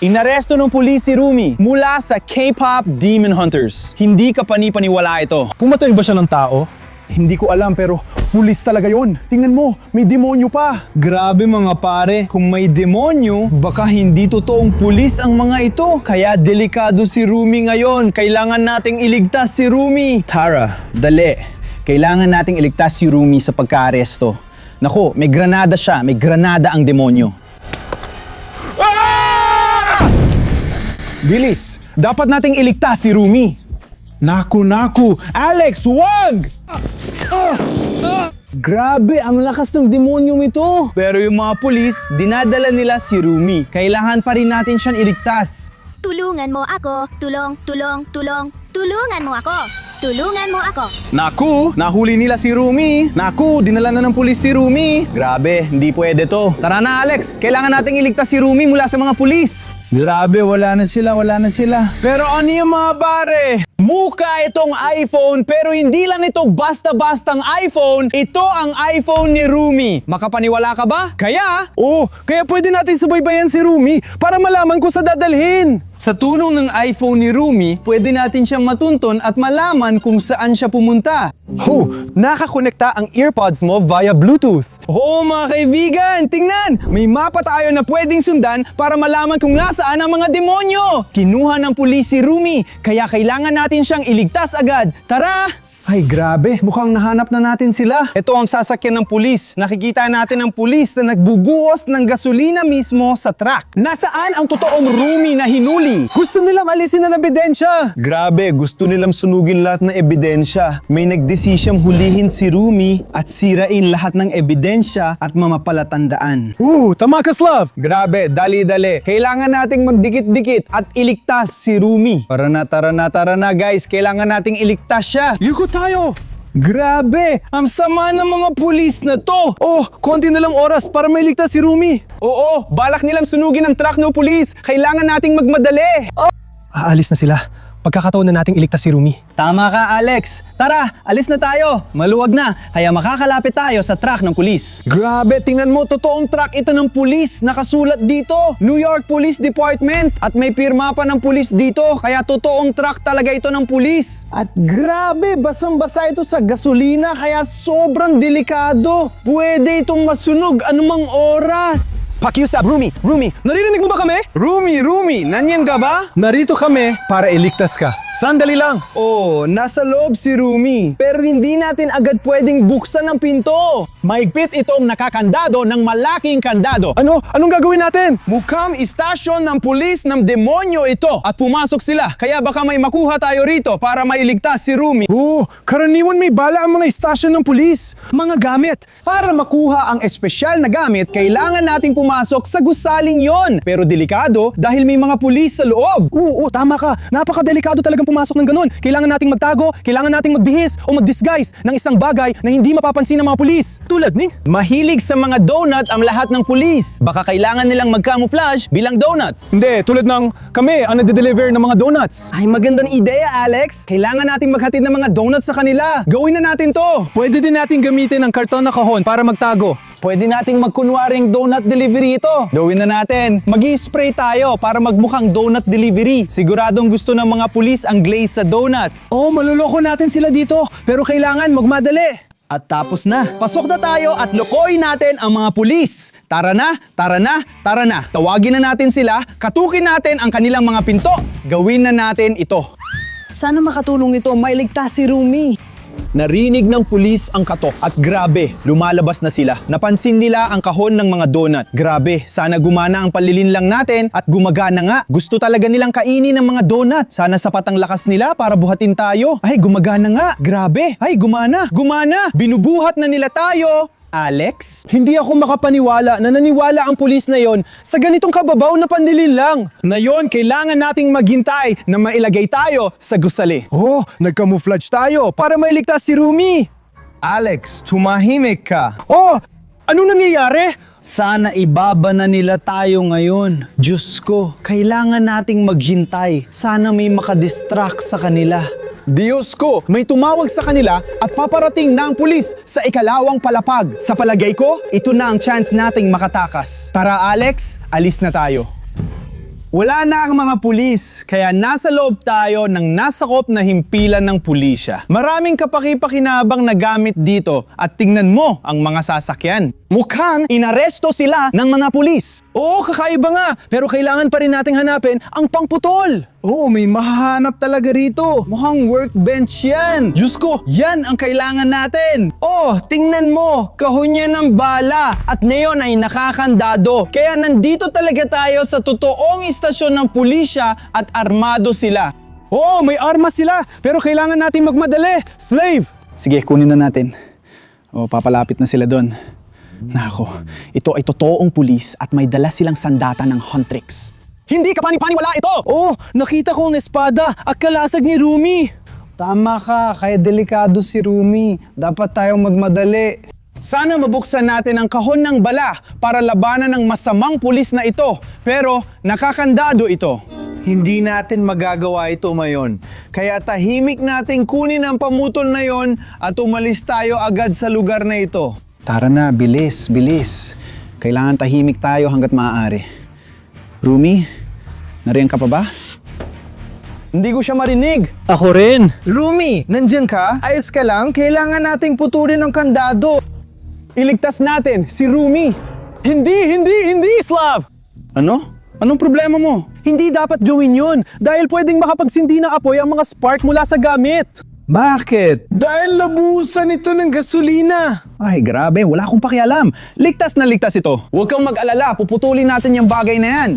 Inaresto ng pulis si Rumi mula sa K-pop Demon Hunters. Hindi ka panipaniwala ito. Pumatay ba siya ng tao? Hindi ko alam pero pulis talaga yon. Tingnan mo, may demonyo pa. Grabe mga pare, kung may demonyo, baka hindi totoong pulis ang mga ito. Kaya delikado si Rumi ngayon. Kailangan nating iligtas si Rumi. Tara, dali. Kailangan nating iligtas si Rumi sa pagka-aresto. Naku, may granada siya. May granada ang demonyo. Bilis! Dapat nating iligtas si Rumi. Naku! Alex, wag! Grabe, ang lakas ng demonyong ito. Pero yung mga pulis, dinadala nila si Rumi. Kailangan pa rin natin siyang iligtas. Tulungan mo ako. Tulungan mo ako. Tulungan mo ako. Naku, nahuli nila si Rumi. Naku, dinala na ng pulis si Rumi. Grabe, hindi pwede to. Tara na Alex, kailangan nating iligtas si Rumi mula sa mga pulis. Grabe, wala na sila. Pero ano yung mga bare? Mukha itong iPhone pero hindi lang ito basta-bastang iPhone. Ito ang iPhone ni Rumi. Makapaniwala ka ba? Kaya, Kaya pwede natin subaybayan si Rumi para malaman kung sa dadalhin. sa tulong ng iPhone ni Rumi, pwede natin siyang matunton at malaman kung saan siya pumunta. Nakakonekta ang earpods mo via Bluetooth. Mga kaibigan, tingnan! May mapa tayo na pwedeng sundan para malaman kung nasaan ang mga demonyo! Kinuha ng pulis si Rumi, kaya kailangan natin siyang iligtas agad. Tara! Ay grabe, mukhang nahanap na natin sila. Ito ang sasakyan ng pulis. Nakikita natin ang pulis na nagbubuhos ng gasolina mismo sa truck. Nasaan ang totoong Rumi na hinuli? Gusto nilang alisin ang ebidensya. Grabe, gusto nilang sunugin lahat ng ebidensya. May nagdesisyang hulihin si Rumi at sirain lahat ng ebidensya at mamapalatandaan. Tama ka, Slav. Grabe, dali-dali. Kailangan nating magdikit-dikit at iligtas si Rumi. Tara na guys. Kailangan nating iligtas siya. Yuko tayo. Grabe, ang sama ng mga pulis na to. Konti na lang oras para mailigtas si Rumi. Oo, balak nilang sunugin ang truck ng pulis. Kailangan nating magmadali. Aalis na sila. Pagkakataon na nating iligtas si Rumi. Tama ka, Alex. Tara, alis na tayo. Maluwag na, kaya makakalapit tayo sa truck ng pulis. Grabe, tingnan mo, totoong truck ito ng pulis. Nakasulat dito, New York Police Department. At may pirma pa ng pulis dito, kaya totoong truck talaga ito ng pulis. At grabe, basang-basa ito sa gasolina, kaya sobrang delikado. Pwede itong masunog anumang oras. Pakiusap, Rumi, narinig mo ba kami? Rumi, nanyan ka ba? Narito kami para iligtas ka. Sandali lang. Nasa loob si Rumi. Pero hindi natin agad pwedeng buksan ang pinto. Mahigpit itong nakakandado ng malaking kandado. Anong gagawin natin? Mukhang istasyon ng pulis ng demonyo ito. At pumasok sila. Kaya baka may makuha tayo rito para mailigtas si Rumi. Karaniwan may bala ang mga istasyon ng pulis. Mga gamit. Para makuha ang espesyal na gamit, kailangan nating pumasok sa gusaling yon. Pero delikado dahil may mga pulis sa loob. Tama ka. Napakadelikado talagang pumasok ng ganun. Kailangan nating magtago, kailangan nating magbihis o mag-disguise ng isang bagay na hindi mapapansin ng mga pulis. Tulad ni? Mahilig sa mga donut ang lahat ng pulis. Baka kailangan nilang mag-camouflage bilang donuts. Hindi, tulad ng kami ang nade-deliver ng mga donuts. Ay, magandang ideya, Alex. Kailangan nating maghatid ng mga donuts sa kanila. Gawin na natin to. Pwede din nating gamitin ang karton na kahon para magtago. Pwede nating magkunwaring donut delivery ito. Gawin na natin. Mag-i-spray tayo para magmukhang donut delivery. Siguradong gusto ng mga pulis ang glaze sa donuts. Maluloko natin sila dito. Pero kailangan magmadali. At tapos na. Pasok na tayo at lokohin natin ang mga pulis. Tara na. Tawagin na natin sila, katukin natin ang kanilang mga pinto. Gawin na natin ito. Sana makatulong ito, mailigtas si Rumi. Narinig ng pulis ang katok at grabe, lumalabas na sila. Napansin nila ang kahon ng mga donut. Grabe, sana gumana ang palilinlang natin at gumagana nga. Gusto talaga nilang kainin ng mga donut. Sana sapat ang lakas nila para buhatin tayo. Ay, gumagana nga. Grabe. Ay, gumana. Binubuhat na nila tayo. Alex? Hindi ako makapaniwala na naniwala ang pulis na yon sa ganitong kababaw na panlilinlang. Ngayon, kailangan nating maghintay na mailagay tayo sa gusali. Nag-camouflage tayo para mailigtas si Rumi. Alex, tumahimik ka. Anong nangyayari? Sana ibaba na nila tayo ngayon. Diyos ko, kailangan nating maghintay. Sana may makadistract sa kanila. Diyos ko, may tumawag sa kanila at paparating na ang pulis sa ikalawang palapag. Sa palagay ko, ito na ang chance nating makatakas. Tara Alex, alis na tayo. Wala na ang mga pulis, kaya nasa loob tayo ng nasakop na himpilan ng pulisya. Maraming kapaki-pakinabang na gamit dito at tingnan mo ang mga sasakyan. Mukhang inaresto sila ng mga pulis. Oo, kakaiba nga. Pero kailangan pa rin nating hanapin ang pangputol. Oo, may mahahanap talaga rito. Mukhang workbench yan. Diyos ko, yan ang kailangan natin. Oh, tingnan mo, kahon yan ng bala at ngayon ay nakakandado. Kaya nandito talaga tayo sa totoong istasyon ng pulisya at armado sila. Oo, may armas sila. Pero kailangan nating magmadali. Slave! Sige, kunin na natin. O, papalapit na sila doon. Nako, ito ay totoong pulis at may dala silang sandata ng Huntrix. Hindi ka pani-paniwala ito! Oh, nakita ko ang espada at kalasag ni Rumi. Tama ka, kaya delikado si Rumi. Dapat tayong magmadali. Sana mabuksan natin ang kahon ng bala para labanan ng masamang pulis na ito. Pero nakakandado ito. Hindi natin magagawa ito ngayon. Kaya tahimik nating kunin ang pamutol na yon at umalis tayo agad sa lugar na ito. Tara na, bilis, bilis. Kailangan tahimik tayo hanggat maaari. Rumi, nariyan ka pa ba? Hindi ko siya marinig. Ako rin. Rumi, nandyan ka? Ayos ka lang? Kailangan nating putulin ang kandado. Iligtas natin si Rumi. Hindi, Slav! Ano? Anong problema mo? Hindi dapat gawin yun dahil pwedeng makapagsindi ng apoy ang mga spark mula sa gamit. Bakit? Dahil nabuhusan ito ng gasolina. Ay, grabe. Wala akong pakialam. Ligtas na ligtas ito. Huwag kang mag-alala. Puputulin natin yung bagay na yan.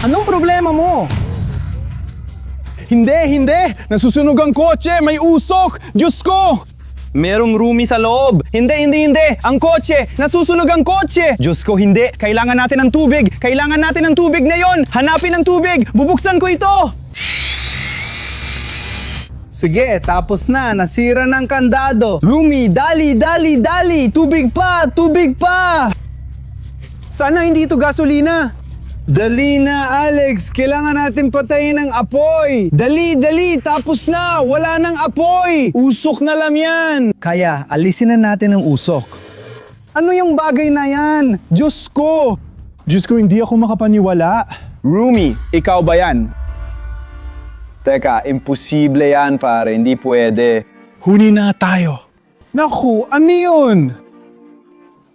Anong problema mo? Hindi. Nasusunog ang kotse. May usok. Diyos ko! Merong Rumi sa loob. Hindi. Ang kotse. Nasusunog ang kotse. Diyos ko, hindi. Kailangan natin ng tubig. Kailangan natin ng tubig na yon. Hanapin ang tubig. Bubuksan ko ito. Sige, tapos na. Nasira ng kandado. Rumi, dali. Tubig pa. Sana hindi ito gasolina. Dali na, Alex. Kailangan natin patayin ang apoy. Dali. Tapos na. Wala nang apoy. Usok na lang yan. Kaya, alisin na natin ang usok. Ano yung bagay na yan? Diyos ko, Hindi ako makapaniwala. Rumi, ikaw ba yan? Teka, imposible yan, pare. Hindi pwede. Huni na tayo. Naku, ano yun?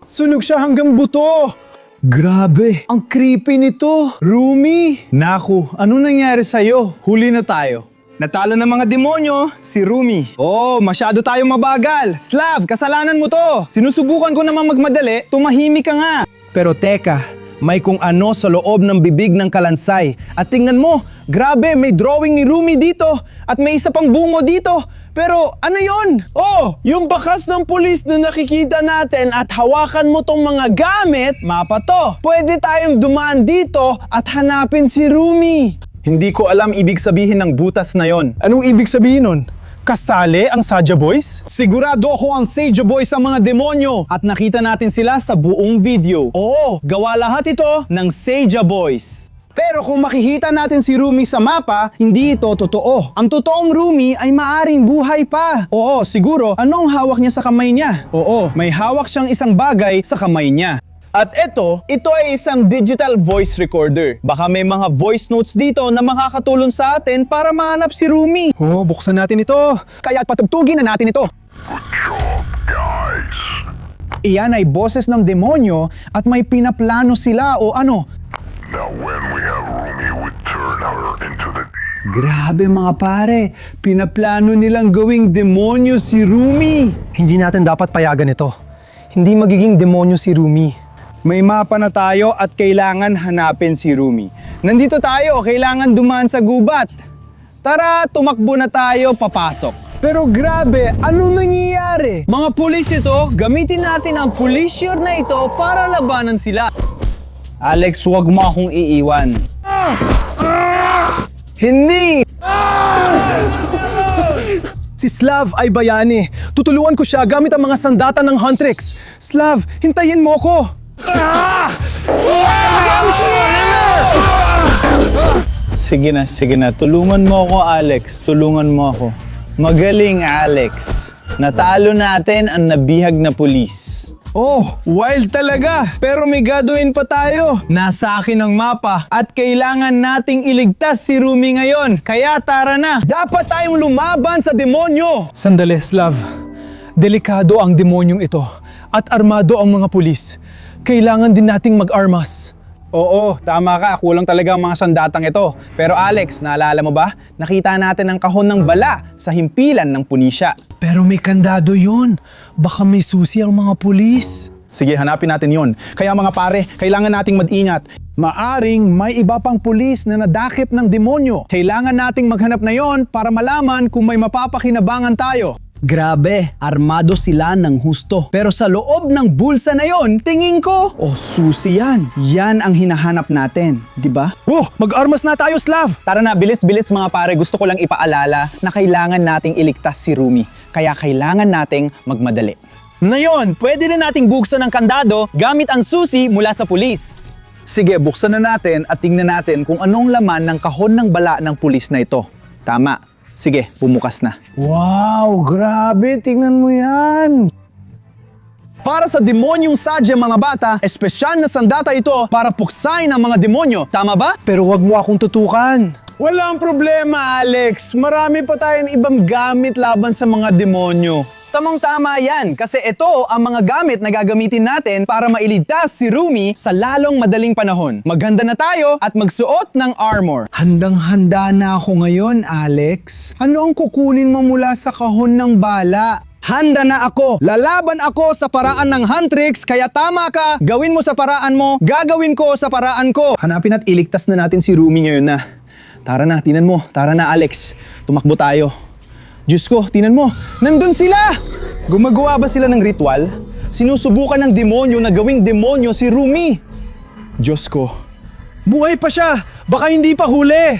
Sunog siya hanggang buto. Grabe, ang creepy nito. Rumi! Naku, ano nangyari sa'yo? Huli na tayo. Natalo ng mga demonyo, si Rumi. Oh, masyado tayo mabagal. Slav, kasalanan mo to. Sinusubukan ko namang magmadali, tumahimik ka nga. Pero teka, may kung ano sa loob ng bibig ng kalansay. At tingnan mo, grabe, may drawing ni Rumi dito. At may isa pang bungo dito. Pero ano yon? Oh, yung bakas ng pulis na nakikita natin at hawakan mo tong mga gamit, mapa to. Pwede tayong dumaan dito at hanapin si Rumi. Hindi ko alam ibig sabihin ng butas na yon. Anong ibig sabihin nun? Kasali ang Saja Boys? Sigurado ako ang Sage Boys sa mga demonyo at nakita natin sila sa buong video. Oo, gawa lahat ito ng Sage Boys. Pero kung makikita natin si Rumi sa mapa, hindi ito totoo. Ang totoong Rumi ay maaring buhay pa. Oo, siguro, anong hawak niya sa kamay niya? Oo, may hawak siyang isang bagay sa kamay niya. At ito ay isang digital voice recorder. Baka may mga voice notes dito na makakatulong sa atin para mahanap si Rumi. Oh, buksan natin ito. Kaya patugtugin na natin ito. Iyan ay boses ng demonyo at may pinaplano sila o ano. Now when we have Rumi, we turn her into the... Grabe mga pare, pinaplano nilang gawing demonyo si Rumi. Hindi natin dapat payagan ito. Hindi magiging demonyo si Rumi. May mapa na tayo at kailangan hanapin si Rumi. Nandito tayo, kailangan dumaan sa gubat. Tara, tumakbo na tayo, papasok. Pero grabe, ano nangyayari? Mga pulis ito, gamitin natin ang pulisyur na ito para labanan sila. Alex, huwag mo akong iiwan. Hindi! Si Slav ay bayani. Tutulungan ko siya gamit ang mga sandata ng Huntrix. Slav, hintayin mo ko! Sige na. Tulungan mo ako, Alex. Tulungan mo ako. Magaling, Alex. Natalo natin ang nabihag na pulis. Oh, wild talaga. Pero may gagawin pa tayo. Nasa akin ang mapa at kailangan nating iligtas si Rumi ngayon. Kaya tara na. Dapat tayong lumaban sa demonyo. Sandali, Slav. Delikado ang demonyong ito at armado ang mga pulis. Kailangan din nating mag-armas. Oo, tama ka. Kulang talaga ang mga sandatang ito. Pero Alex, naalala mo ba? Nakita natin ang kahon ng bala sa himpilan ng pulisya. Pero may kandado yun. Baka may susi ang mga pulis. Sige, hanapin natin yon. Kaya mga pare, kailangan nating mag-ingat. Maaring may iba pang pulis na nadakip ng demonyo. Kailangan nating maghanap na yon para malaman kung may mapapakinabangan tayo. Grabe, armado sila ng husto. Pero sa loob ng bulsa na yon, tingin ko, susi yan. Yan ang hinahanap natin, di ba? Oh, mag-armas na tayo, Slav! Tara na, bilis-bilis mga pare. Gusto ko lang ipaalala na kailangan nating iligtas si Rumi. Kaya kailangan nating magmadali. Ngayon, pwede rin nating buksan ang kandado gamit ang susi mula sa pulis. Sige, buksan na natin at tingnan natin kung anong laman ng kahon ng bala ng pulis na ito. Tama. Sige, bumukas na. Wow, grabe. Tingnan mo yan. Para sa demonyong sadya mga bata, espesyal na sandata ito para puksain ang mga demonyo. Tama ba? Pero wag mo akong tutukan. Walang problema, Alex. Marami pa tayong ibang gamit laban sa mga demonyo. Tamang-tama yan kasi ito ang mga gamit na gagamitin natin para mailigtas si Rumi sa lalong madaling panahon. Maghanda na tayo at magsuot ng armor. Handang-handa na ako ngayon, Alex. Ano ang kukunin mo mula sa kahon ng bala? Handa na ako. Lalaban ako sa paraan ng Huntrix, kaya tama ka. Gawin mo sa paraan mo, gagawin ko sa paraan ko. Hanapin at iligtas na natin si Rumi ngayon na. Tara na, tinan mo. Tara na, Alex. Tumakbo tayo. Diyos ko, tinan mo. Nandun sila! Gumagawa ba sila ng ritual? Sinusubukan ng demonyo na gawing demonyo si Rumi. Diyos ko. Buhay pa siya! Baka hindi pa huli!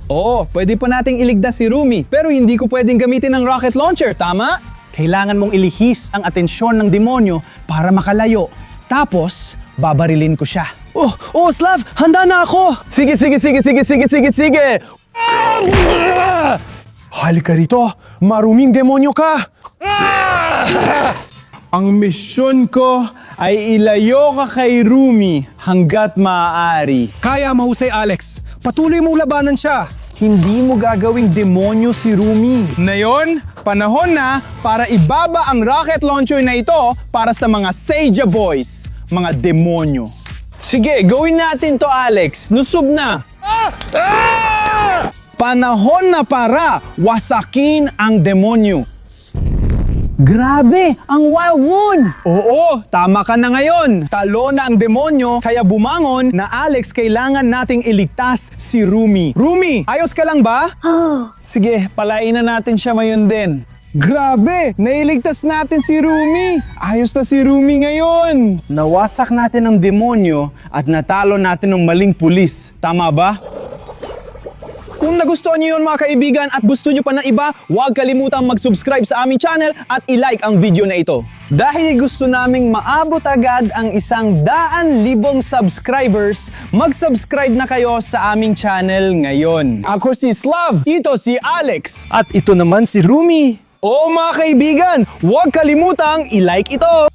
Oo, pwede pa nating iligtas si Rumi, pero hindi ko pwedeng gamitin ng rocket launcher, tama? Kailangan mong ilihis ang atensyon ng demonyo para makalayo. Tapos, babarilin ko siya. Oh, Slav! Handa na ako! Sige! Halika rito. Maruming demonyo ka. Ang misyon ko ay ilayo ka kay Rumi hanggat maaari. Kaya mahusay, Alex. Patuloy mong labanan siya. Hindi mo gagawing demonyo si Rumi. Ngayon, panahon na para ibaba ang rocket launcher na ito para sa mga Seja Boys, mga demonyo. Sige, gawin natin to, Alex. Nusub na. Panahon na para wasakin ang demonyo. Grabe, ang wild moon! Oo, tama ka na ngayon. Talo na ang demonyo, kaya bumangon na Alex, kailangan nating iligtas si Rumi. Rumi, ayos ka lang ba? Sige, palain na natin siya ngayon din. Grabe, nailigtas natin si Rumi. Ayos na si Rumi ngayon. Nawasak natin ang demonyo at natalo natin ng maling pulis. Tama ba? Kung nagustuhan niyo yun mga kaibigan at gusto niyo pa ng iba, huwag kalimutang mag-subscribe sa aming channel at i-like ang video na ito. Dahil gusto naming maabot agad ang 100,000 subscribers, mag-subscribe na kayo sa aming channel ngayon. Ako si Slav, ito si Alex. At ito naman si Rumi. Oo mga kaibigan, huwag kalimutang i-like ito.